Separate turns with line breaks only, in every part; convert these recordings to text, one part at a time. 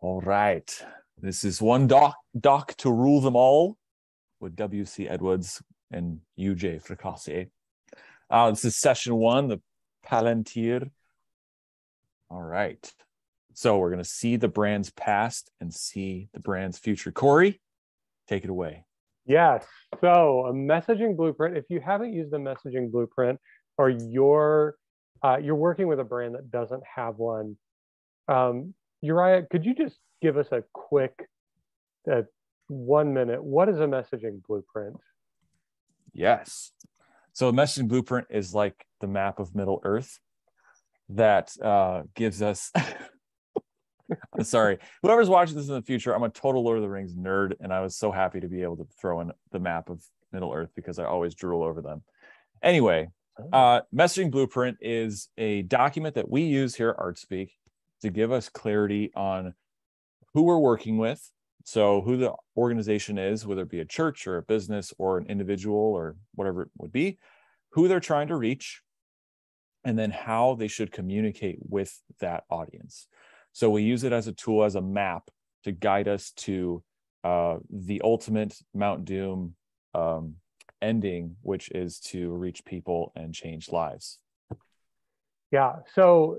All right. This is one doc to rule them all with W.C. Edwards and U.J. Fricasse. This is session one, the Palantir. All right. So we're going to see the brand's past and see the brand's future. Corey, take it away.
Yes. So a messaging blueprint, if you haven't used a messaging blueprint or you're working with a brand that doesn't have one, Uriah, could you just give us a quick 1 minute? What is a messaging blueprint?
Yes. So a messaging blueprint is like the map of Middle Earth that gives us... I'm sorry. Whoever's watching this in the future, I'm a total Lord of the Rings nerd, and I was so happy to be able to throw in the map of Middle Earth because I always drool over them. Anyway, messaging blueprint is a document that we use here at ArtSpeak to give us clarity on who we're working with, so who the organization is, whether it be a church or a business or an individual or whatever it would be, who they're trying to reach, and then how they should communicate with that audience. So we use it as a tool, as a map to guide us to the ultimate Mount Doom ending, which is to reach people and change lives.
Yeah. So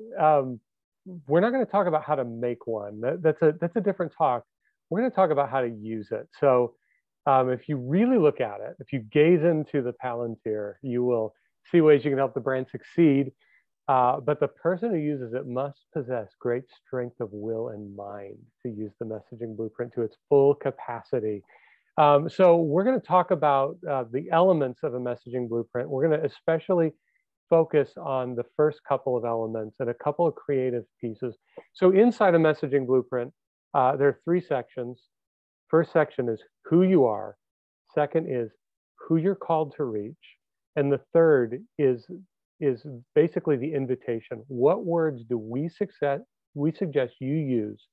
we're not going to talk about how to make one. That's a different talk. We're going to talk about how to use it. So if you really look at it, if you gaze into the Palantir, you will see ways you can help the brand succeed. But the person who uses it must possess great strength of will and mind to use the messaging blueprint to its full capacity. So we're going to talk about the elements of a messaging blueprint. We're going to especially focus on the first couple of elements and a couple of creative pieces. So inside a messaging blueprint, there are 3 sections. First section is who you are. Second is who you're called to reach. And the third is basically the invitation. What words do we suggest you use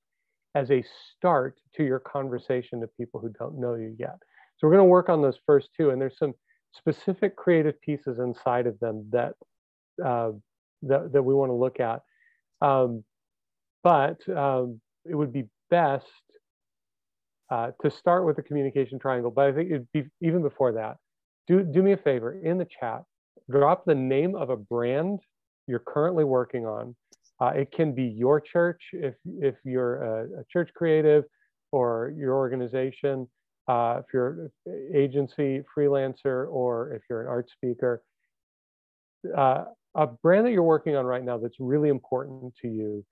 as a start to your conversation to people who don't know you yet? So we're going to work on those first 2, and there's some specific creative pieces inside of them that we want to look at. But it would be best to start with the communication triangle. But I think it'd be even before that. Do me a favor in the chat. Drop the name of a brand you're currently working on. It can be your church if you're a church creative, or your organization, if you're an agency, freelancer, or if you're an art speaker. A brand that you're working on right now that's really important to you,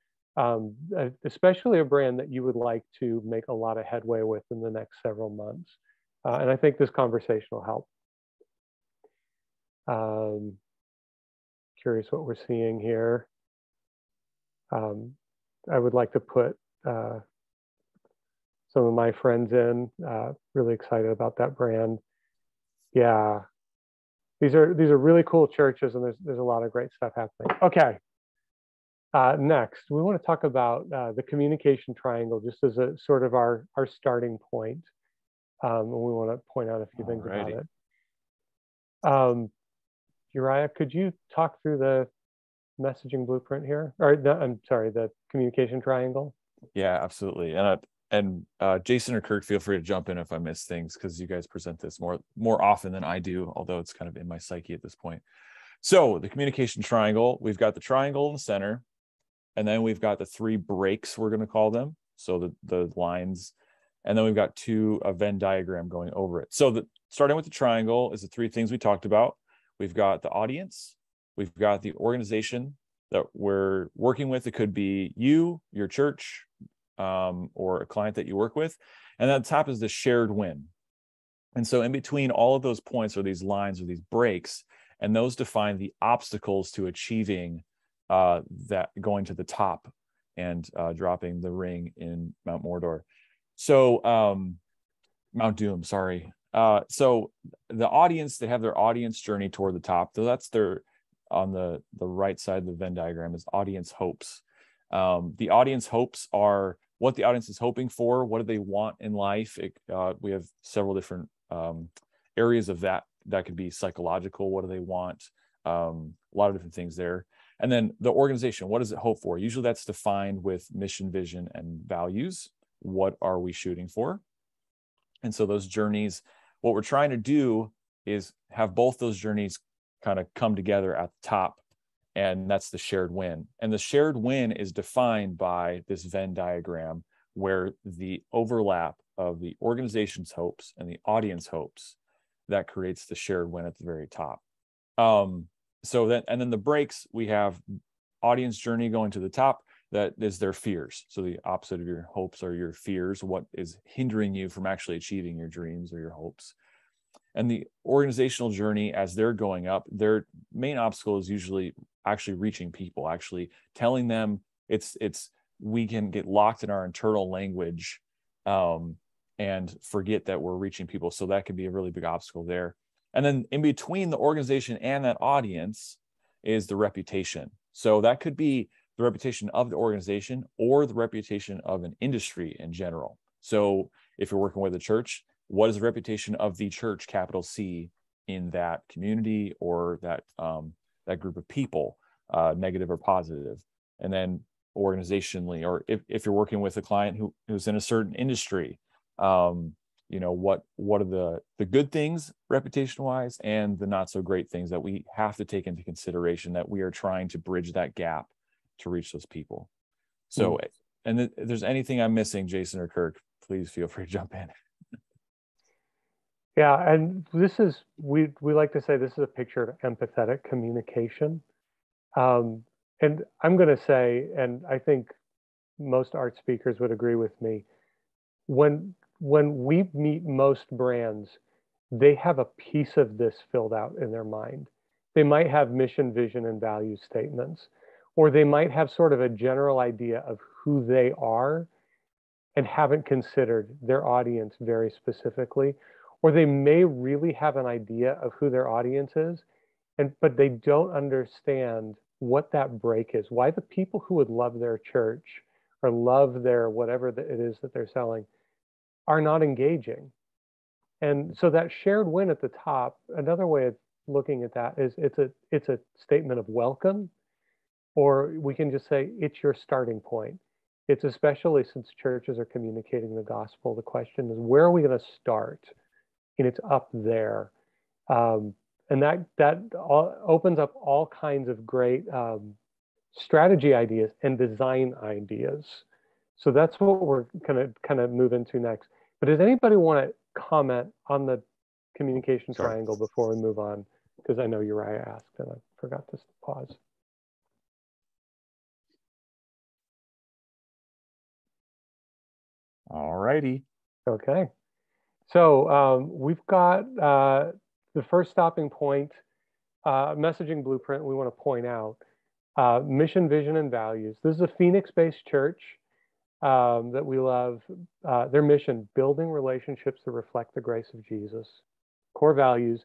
especially a brand that you would like to make a lot of headway with in the next several months. And I think this conversation will help. Curious what we're seeing here. I would like to put some of my friends in. Really excited about that brand. Yeah, these are really cool churches, and there's a lot of great stuff happening. Okay. Next, we want to talk about the communication triangle, just as a sort of our starting point. And we want to point out a few things about it. Uriah, could you talk through the messaging blueprint here? Or I'm sorry, the communication triangle?
Yeah, absolutely. And Jason or Kirk, feel free to jump in if I miss things, because you guys present this more often than I do, although it's kind of in my psyche at this point. So the communication triangle, we've got the triangle in the center, and then we've got the 3 breaks, we're going to call them. So the lines, and then we've got a Venn diagram going over it. So starting with the triangle is the 3 things we talked about. We've got the audience, we've got the organization that we're working with. It could be you, your church, or a client that you work with. And at the top is the shared win. And so in between all of those points are these lines or these breaks, and those define the obstacles to achieving that, going to the top and dropping the ring in Mount Mordor. So Mount Doom, sorry. So the audience, they have their audience journey toward the top. So that's on the right side of the Venn diagram is audience hopes. The audience hopes are what the audience is hoping for. What do they want in life? We have several different areas of that. That could be psychological. What do they want? A lot of different things there. And then the organization, what does it hope for? Usually that's defined with mission, vision, and values. What are we shooting for? And so those journeys, what we're trying to do is have both those journeys kind of come together at the top. And that's the shared win. And the shared win is defined by this Venn diagram where the overlap of the organization's hopes and the audience hopes, that creates the shared win at the very top. So then, and then the breaks, we have audience journey going to the top. That is their fears. So the opposite of your hopes are your fears. What is hindering you from actually achieving your dreams or your hopes? And the organizational journey, as they're going up, their main obstacle is usually actually reaching people, actually telling them we can get locked in our internal language and forget that we're reaching people. So that could be a really big obstacle there. And then in between the organization and that audience is the reputation. So that could be the reputation of the organization or the reputation of an industry in general. So if you're working with a church, what is the reputation of the church, capital C, in that community or that that group of people, negative or positive? And then organizationally, or if you're working with a client who's in a certain industry, what are the good things reputation wise and the not so great things that we have to take into consideration, that we are trying to bridge that gap to reach those people. So, and if there's anything I'm missing, Jason or Kirk, please feel free to jump in.
Yeah, and this is, we like to say this is a picture of empathetic communication. And I'm going to say, and I think most art speakers would agree with me, when we meet most brands, they have a piece of this filled out in their mind. They might have mission, vision, and value statements, or they might have sort of a general idea of who they are and haven't considered their audience very specifically, or they may really have an idea of who their audience is, but they don't understand what that break is, why the people who would love their church or love their whatever it is that they're selling are not engaging. And so that shared win at the top, another way of looking at that is it's a statement of welcome, or we can just say it's your starting point. It's especially since churches are communicating the gospel, the question is, where are we going to start? And it's up there. And that opens up all kinds of great strategy ideas and design ideas. So that's what we're going to kind of move into next. But does anybody want to comment on the communication triangle before we move on? Because I know Uriah asked and I forgot to pause.
All righty.
Okay. So we've got the first stopping point, messaging blueprint we want to point out. Mission, vision, and values. This is a Phoenix-based church that we love. Their mission, building relationships that reflect the grace of Jesus. Core values,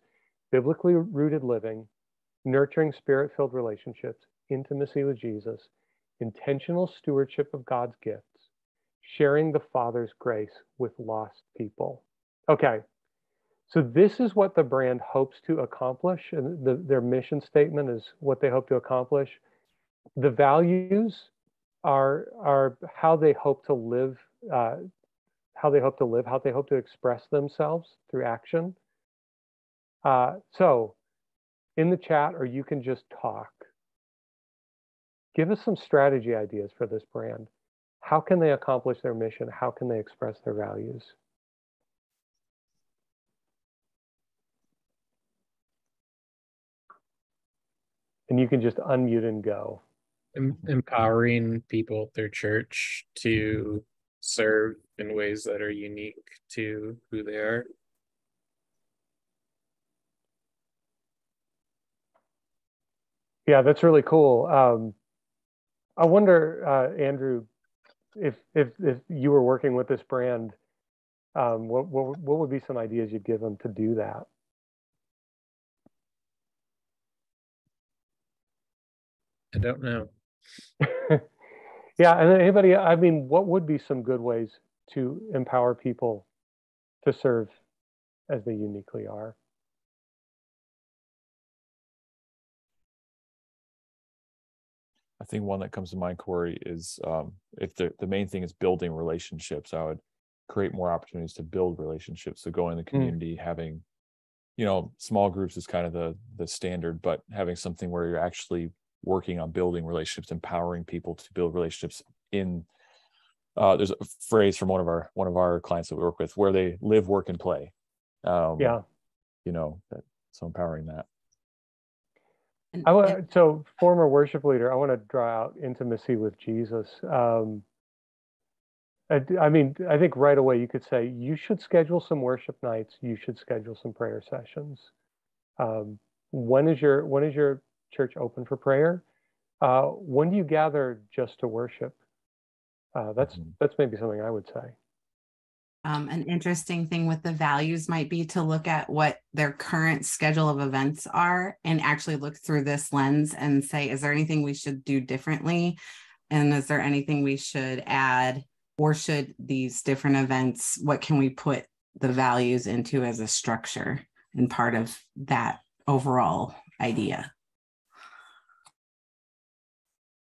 biblically rooted living, nurturing spirit-filled relationships, intimacy with Jesus, intentional stewardship of God's gifts, sharing the Father's grace with lost people. Okay, so this is what the brand hopes to accomplish, and their mission statement is what they hope to accomplish. The values are how they hope to live, how they hope to express themselves through action. So in the chat, or you can just talk, give us some strategy ideas for this brand. How can they accomplish their mission? How can they express their values? And you can just unmute and go.
Empowering people at their church to serve in ways that are unique to who they are.
Yeah, that's really cool. I wonder, Andrew, if you were working with this brand, what would be some ideas you'd give them to do that?
I don't know.
Yeah, and anybody, I mean, what would be some good ways to empower people to serve as they uniquely are?
I think one that comes to mind, Corey, is if the main thing is building relationships, I would create more opportunities to build relationships. So going in the community, having, small groups is kind of the standard, but having something where you're actually working on building relationships, empowering people to build relationships in there's a phrase from one of our clients that we work with where they live, work, and play.
Yeah.
So empowering that.
So former worship leader, I want to draw out intimacy with Jesus. I mean, I think right away you could say you should schedule some worship nights. You should schedule some prayer sessions. When is your church open for prayer? When do you gather just to worship? That's maybe something I would say.
An interesting thing with the values might be to look at what their current schedule of events are and actually look through this lens and say, is there anything we should do differently? And is there anything we should add? Or should these different events, what can we put the values into as a structure and part of that overall idea?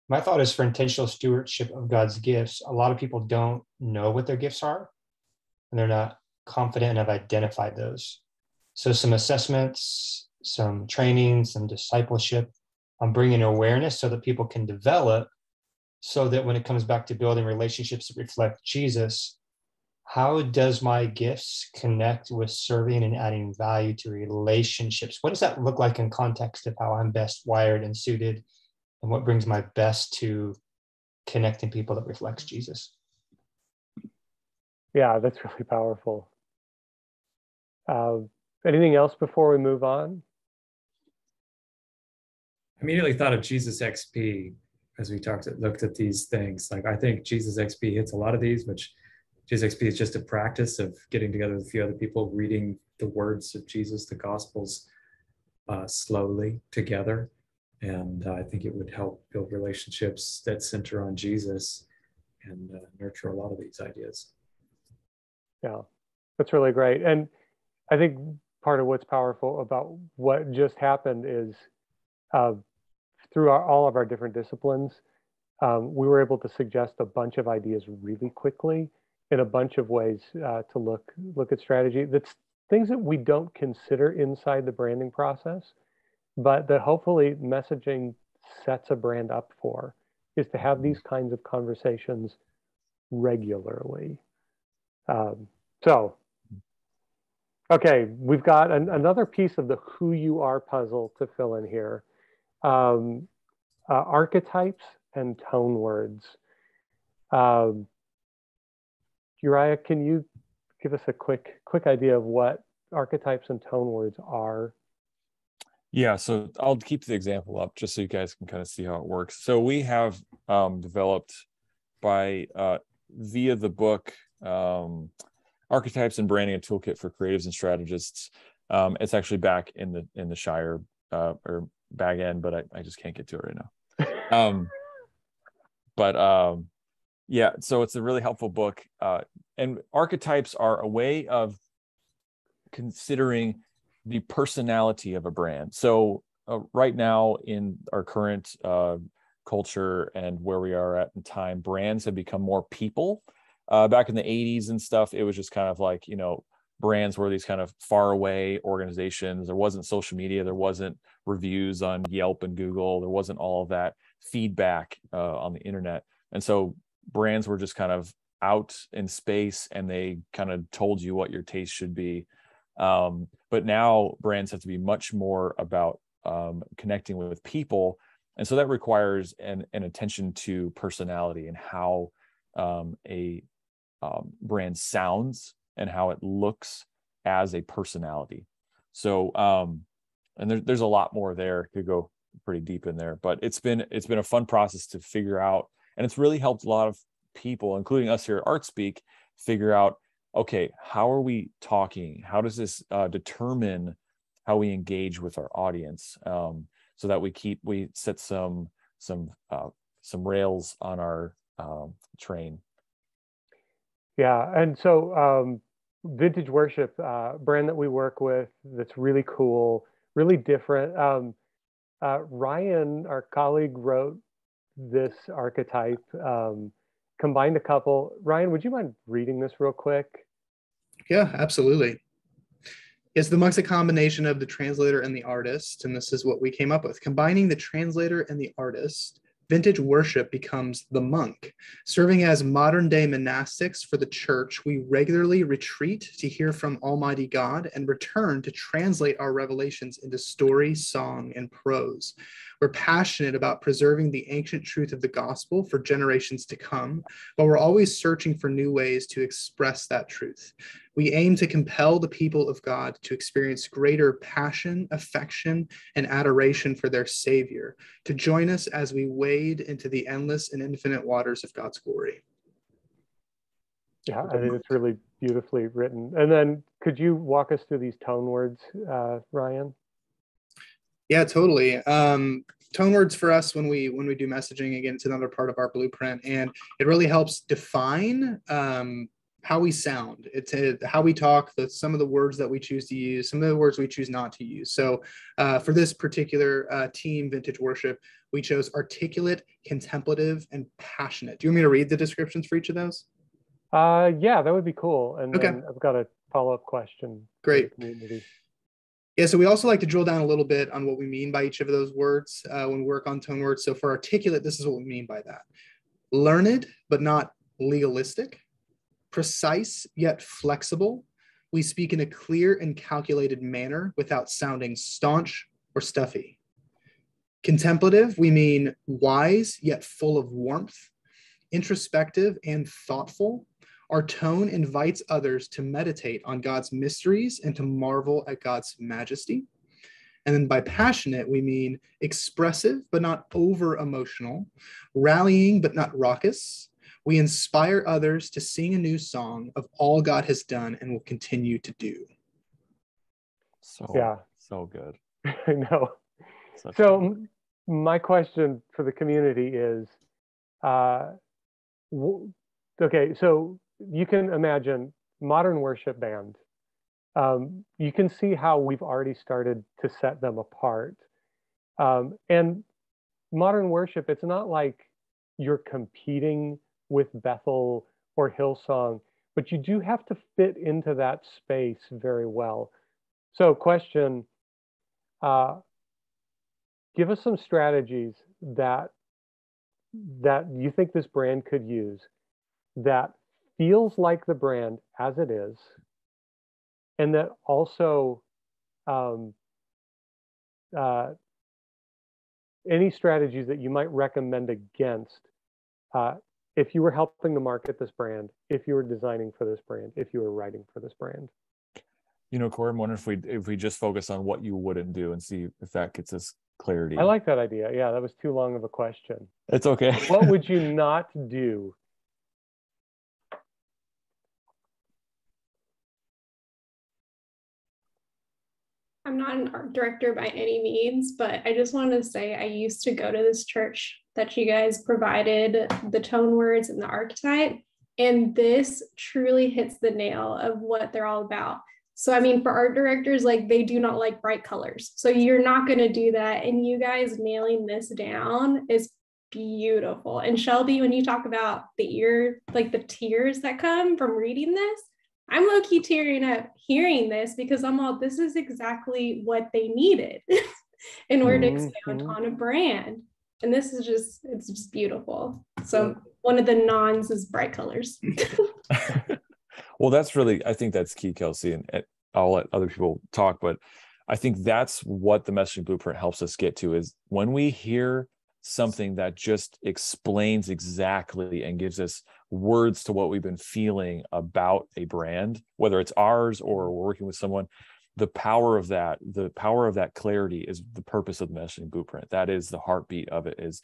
My thought is for intentional stewardship of God's gifts, a lot of people don't know what their gifts are, and they're not confident and have identified those. So some assessments, some training, some discipleship on bringing awareness so that people can develop, so that when it comes back to building relationships that reflect Jesus, how does my gifts connect with serving and adding value to relationships? What does that look like in context of how I'm best wired and suited, and what brings my best to connecting people that reflects Jesus?
Yeah, that's really powerful. Anything else before we move on?
I immediately thought of Jesus XP as we looked at these things. Like, I think Jesus XP hits a lot of these, which Jesus XP is just a practice of getting together with a few other people, reading the words of Jesus, the Gospels, slowly together. And I think it would help build relationships that center on Jesus and nurture a lot of these ideas.
Yeah, that's really great. And I think part of what's powerful about what just happened is through all of our different disciplines, we were able to suggest a bunch of ideas really quickly in a bunch of ways to look at strategy. That's things that we don't consider inside the branding process, but that hopefully messaging sets a brand up for, is to have these kinds of conversations regularly. Okay, we've got another piece of the who you are puzzle to fill in here. Archetypes and tone words. Uriah, can you give us a quick idea of what archetypes and tone words are?
Yeah, so I'll keep the example up just so you guys can kind of see how it works. So we have developed via the book Archetypes and Branding, a Toolkit for Creatives and Strategists. It's actually back in the Shire or bag end, but I just can't get to it right now. Yeah, so it's a really helpful book. And archetypes are a way of considering the personality of a brand. So right now in our current culture and where we are at in time, brands have become more people. Back in the 80s and stuff, it was just kind of like, brands were these kind of far away organizations. There wasn't social media. There wasn't reviews on Yelp and Google. There wasn't all of that feedback on the internet. And so brands were just kind of out in space and they kind of told you what your taste should be. But now brands have to be much more about connecting with people. And so that requires an attention to personality and how a brand sounds and how it looks as a personality. So, and there's a lot more there, could go pretty deep in there, but it's been a fun process to figure out. And it's really helped a lot of people, including us here at ArtSpeak, figure out, okay, how are we talking? How does this determine how we engage with our audience, so that we set some rails on our train.
Yeah, and so Vintage Worship, brand that we work with, that's really cool, really different. Ryan, our colleague, wrote this archetype, combined a couple. Ryan, would you mind reading this real quick?
Yeah, absolutely. Yes, the monk's a combination of the translator and the artist, and this is what we came up with. Combining the translator and the artist, vintage worship becomes the monk. Serving as modern-day monastics for the church, we regularly retreat to hear from Almighty God and return to translate our revelations into story, song, and prose. We're passionate about preserving the ancient truth of the gospel for generations to come, but we're always searching for new ways to express that truth. We aim to compel the people of God to experience greater passion, affection, and adoration for their Savior, to join us as we wade into the endless and infinite waters of God's glory.
Yeah, I think it's really beautifully written. And then could you walk us through these tone words, Ryan?
Yeah, totally. Tone words for us when we do messaging, again, it's another part of our blueprint, and it really helps define how we sound. It's how we talk, some of the words that we choose to use, some of the words we choose not to use. So for this particular team, Vintage Worship, we chose articulate, contemplative, and passionate. Do you want me to read the descriptions for each of those?
Yeah, that would be cool. And
okay.
Then I've got a follow-up question.
Great.
For the community.
Yeah, so we also like to drill down a little bit on what we mean by each of those words when we work on tone words. So for articulate, this is what we mean by that. Learned, but not legalistic. Precise, yet flexible. We speak in a clear and calculated manner without sounding staunch or stuffy. Contemplative, we mean wise, yet full of warmth. Introspective and thoughtful. Our tone invites others to meditate on God's mysteries and to marvel at God's majesty. And then by passionate, we mean expressive, but not over-emotional, rallying, but not raucous. We inspire others to sing a new song of all God has done and will continue to do.
So good.
I know. So my question for the community is, okay, so you can imagine modern worship band. You can see how we've already started to set them apart. And modern worship, it's not like you're competing with Bethel or Hillsong, but you do have to fit into that space very well. So question, give us some strategies that you think this brand could use that feels like the brand as it is, and that also any strategies that you might recommend against if you were helping to market this brand, if you were designing for this brand, if you were writing for this brand.
You know, Corey, I'm wondering if we just focus on what you wouldn't do and see if that gets us clarity.
I like that idea. Yeah, that was too long of a question.
It's okay.
What would you not do?
I'm not an art director by any means, but I just wanted to say I used to go to this church that you guys provided the tone words and the archetype, and this truly hits the nail of what they're all about. So, I mean, for art directors, like, they do not like bright colors. So you're not going to do that. And you guys nailing this down is beautiful. And Shelby, when you talk about the ear, like the tears that come from reading this, I'm low-key tearing up hearing this because I'm all, this is exactly what they needed in order to expand on a brand. And this is just, it's just beautiful. So one of the nons is bright colors.
Well, that's really, I think that's key, Kelsey, and I'll let other people talk, but I think that's what the messaging blueprint helps us get to, is when we hear something that just explains exactly and gives us words to what we've been feeling about a brand, whether it's ours or we're working with someone, the power of that clarity is the purpose of the messaging blueprint. That is the heartbeat of it, is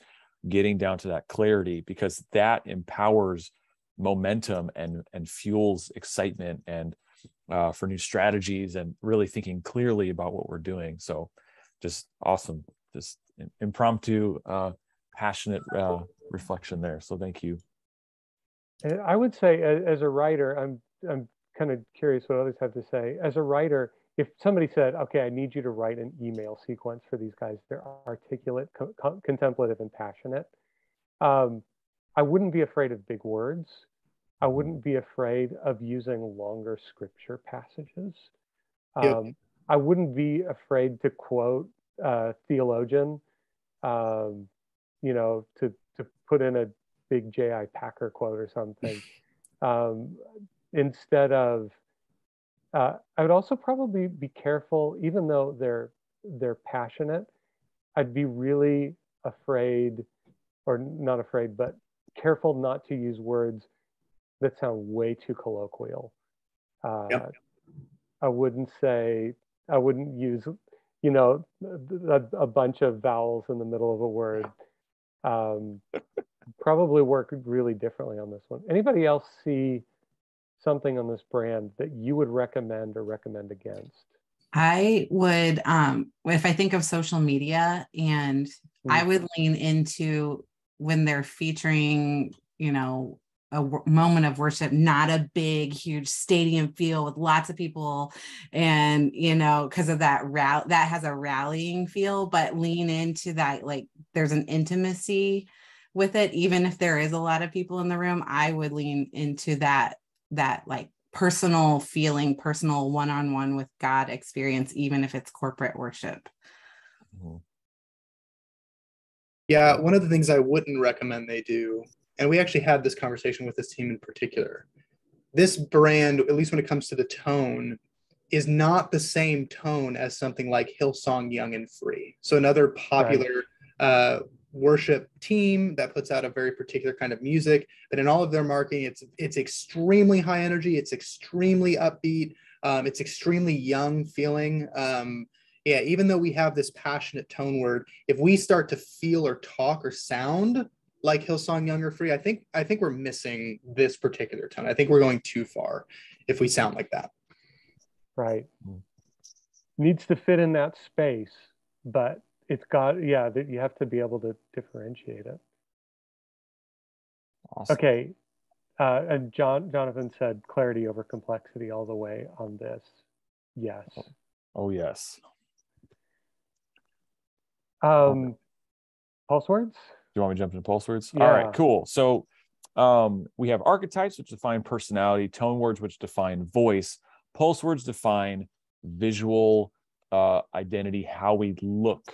getting down to that clarity, because that empowers momentum and fuels excitement and for new strategies and really thinking clearly about what we're doing. So just awesome, just impromptu, passionate reflection there. So thank you.
I would say, as a writer, I'm kind of curious what others have to say. As a writer, if somebody said, okay, I need you to write an email sequence for these guys, they're articulate, contemplative, and passionate, I wouldn't be afraid of big words. I wouldn't be afraid of using longer scripture passages.
Yep.
I wouldn't be afraid to quote a theologian, you know, to put in a big J.I. Packer quote or something. Instead of, I would also probably be careful, even though they're passionate, I'd be really afraid, or not afraid, but careful not to use words that sound way too colloquial.
Yep.
I wouldn't use, you know, a bunch of vowels in the middle of a word. Probably work really differently on this one. Anybody else see something on this brand that you would recommend or recommend against?
I would, if I think of social media, and I would lean into when they're featuring, you know, a moment of worship, not a big, huge stadium feel with lots of people, and, you know, because of that that has a rallying feel, but lean into that, like there's an intimacy with it. Even if there is a lot of people in the room, I would lean into that like personal feeling, personal one-on-one with God experience, even if it's corporate worship.
Yeah, one of the things I wouldn't recommend they do, and we actually had this conversation with this team in particular, this brand, at least when it comes to the tone, is not the same tone as something like Hillsong Young and Free. So another popular worship team that puts out a very particular kind of music, but in all of their marketing, it's extremely high energy, it's extremely upbeat, it's extremely young feeling. Yeah, even though we have this passionate tone word, if we start to feel or talk or sound like Hillsong Young or Free, I think we're missing this particular tone. I think we're going too far if we sound like that.
Right. Needs to fit in that space, but it's got, yeah, that you have to be able to differentiate it.
Awesome.
Okay. And Jonathan said clarity over complexity all the way on this. Yes.
Oh, yes.
Pulse words?
Do you want me to jump into pulse words?
Yeah.
All right, cool. So we have archetypes, which define personality, tone words, which define voice, pulse words define visual identity, how we look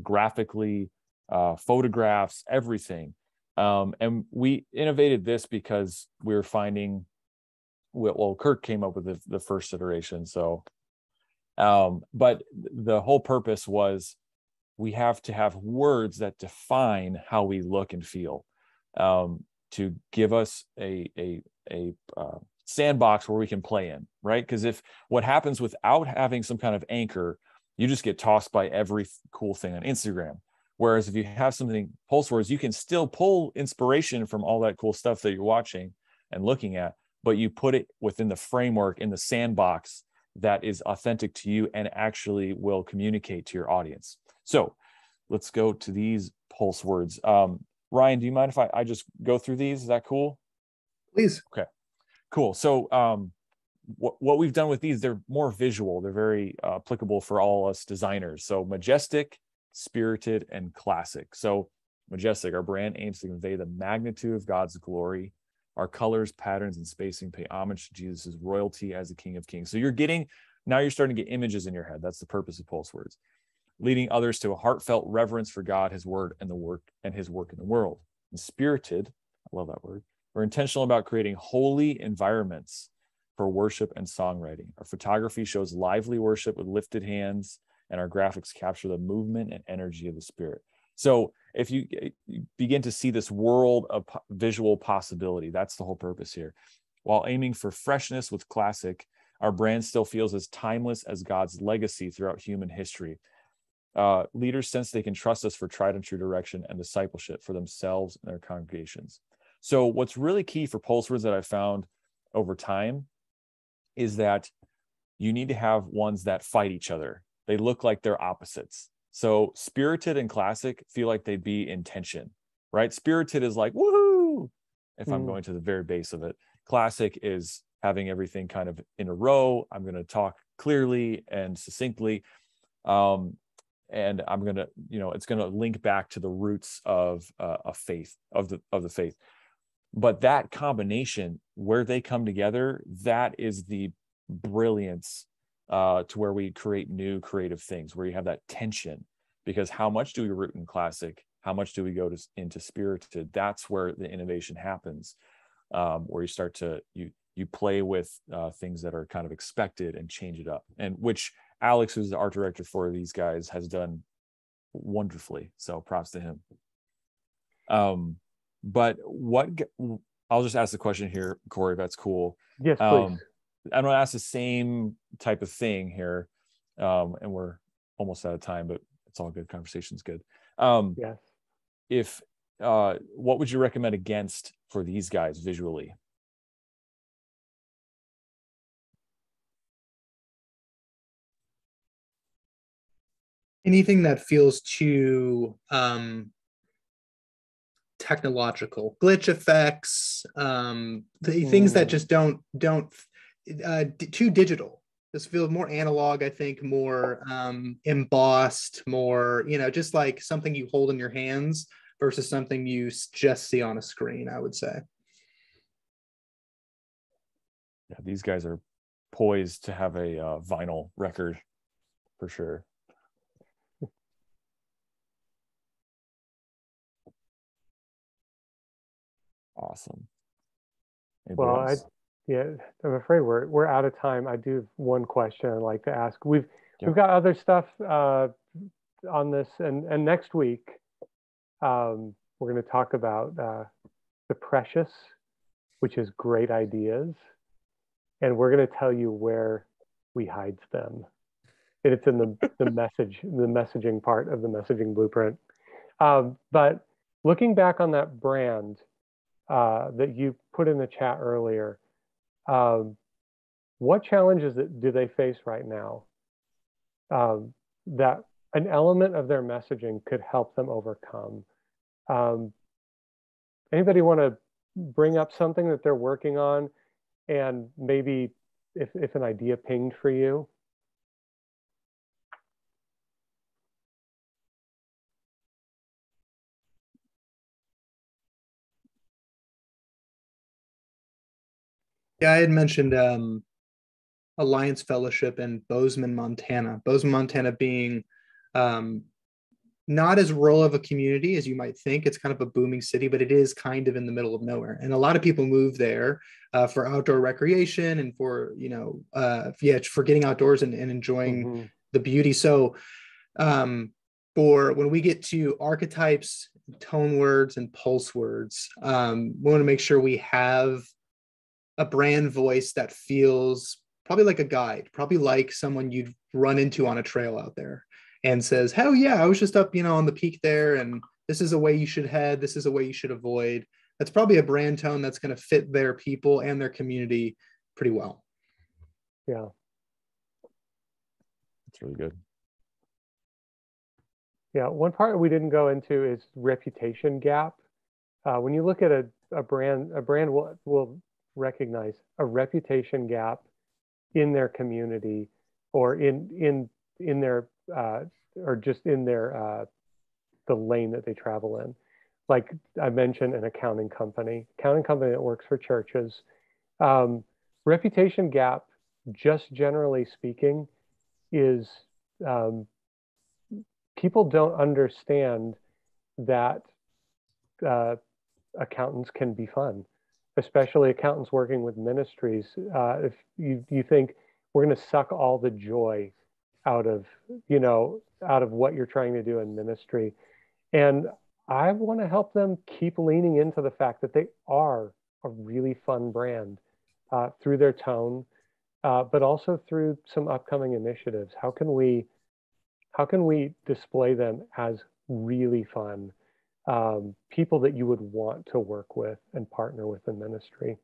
graphically, photographs, everything. And we innovated this because we were finding, well, Kirk came up with the first iteration. So, but the whole purpose was we have to have words that define how we look and feel, to give us a sandbox where we can play in, right? Because if what happens without having some kind of anchor, you just get tossed by every cool thing on Instagram. Whereas if you have something, pulse words, you can still pull inspiration from all that cool stuff that you're watching and looking at, but you put it within the framework, in the sandbox that is authentic to you and actually will communicate to your audience. So let's go to these pulse words. Ryan, do you mind if I just go through these? Is that cool?
Please.
Okay, cool. So what we've done with these, they're more visual. They're very applicable for all us designers. So majestic, spirited, and classic. So majestic, our brand aims to convey the magnitude of God's glory. Our colors, patterns, and spacing pay homage to Jesus' royalty as the King of Kings. So now you're starting to get images in your head. That's the purpose of pulse words. Leading others to a heartfelt reverence for God, his word, and his work in the world. And spirited, I love that word. We're intentional about creating holy environments for worship and songwriting. Our photography shows lively worship with lifted hands, and our graphics capture the movement and energy of the Spirit. So if you begin to see this world of visual possibility, that's the whole purpose here. While aiming for freshness with classic, our brand still feels as timeless as God's legacy throughout human history. Leaders sense they can trust us for tried and true direction and discipleship for themselves and their congregations. So what's really key for pulse words that I found over time is that you need to have ones that fight each other. They look like they're opposites. So spirited and classic feel like they'd be in tension, right? Spirited is like, woohoo, if I'm going to the very base of it. Classic is having everything kind of in a row. I'm going to talk clearly and succinctly. and I'm gonna, it's gonna link back to the roots of a faith, of the faith. But that combination, where they come together, that is the brilliance to where we create new creative things, where you have that tension. Because how much do we root in classic? How much do we go into spirited? That's where the innovation happens, where you start to you play with things that are kind of expected and change it up, and which Alex, who's the art director for these guys, has done wonderfully. So props to him. But I'll just ask the question here, Corey, if that's cool.
Yes, please.
I'm going to ask the same type of thing here, and we're almost out of time, but it's all good. Conversation's good.
Yes.
If what would you recommend against for these guys visually?
Anything that feels too technological, glitch effects, the things that just don't too digital. This feels more analog, I think, more embossed, more, just like something you hold in your hands versus something you just see on a screen, I would say.
Yeah, these guys are poised to have a vinyl record for sure. Awesome. Anybody
Well,
else?
I'm afraid we're out of time. I do have one question I'd like to ask. We've got other stuff on this, and next week we're going to talk about the precious, which is great ideas, and we're going to tell you where we hide them. And it's in the messaging part of the messaging blueprint. But looking back on that brand that you put in the chat earlier, what challenges do they face right now that an element of their messaging could help them overcome? Anybody want to bring up something that they're working on, and maybe if an idea pinged for you?
Yeah, I had mentioned Alliance Fellowship in Bozeman, Montana. Bozeman, Montana being not as rural of a community as you might think. It's kind of a booming city, but it is kind of in the middle of nowhere. And a lot of people move there for outdoor recreation and for, for getting outdoors and enjoying the beauty. So for when we get to archetypes, tone words, and pulse words, we want to make sure we have a brand voice that feels probably like a guide, probably like someone you'd run into on a trail out there and says, hell yeah, I was just up, on the peak there, and this is a way you should head, this is a way you should avoid. That's probably a brand tone that's going to fit their people and their community pretty well.
Yeah.
That's really good.
Yeah, one part we didn't go into is reputation gap. When you look at a brand will recognize a reputation gap in their community, or in their or just in their the lane that they travel in. Like I mentioned, an accounting company that works for churches. Reputation gap, just generally speaking, is people don't understand that accountants can be fun, especially accountants working with ministries. If you think we're going to suck all the joy out of what you're trying to do in ministry, and I want to help them keep leaning into the fact that they are a really fun brand through their tone, but also through some upcoming initiatives. How can we display them as really fun people that you would want to work with and partner with in ministry?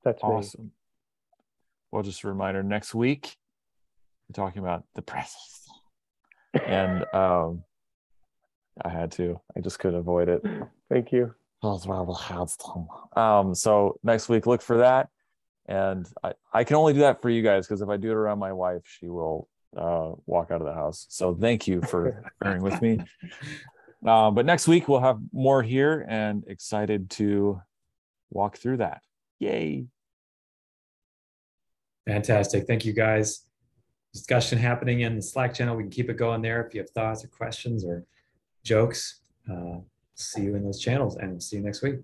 That's
awesome.
Me.
Well, just a reminder, next week we're talking about the precious, and I just couldn't avoid it.
Thank you.
So next week, look for that. And I can only do that for you guys, because if I do it around my wife, she will walk out of the house. So thank you for bearing with me. But next week we'll have more here, and excited to walk through that. Yay.
Fantastic. Thank you, guys. Discussion happening in the Slack channel. We can keep it going there. If you have thoughts or questions or jokes, see you in those channels, and see you next week.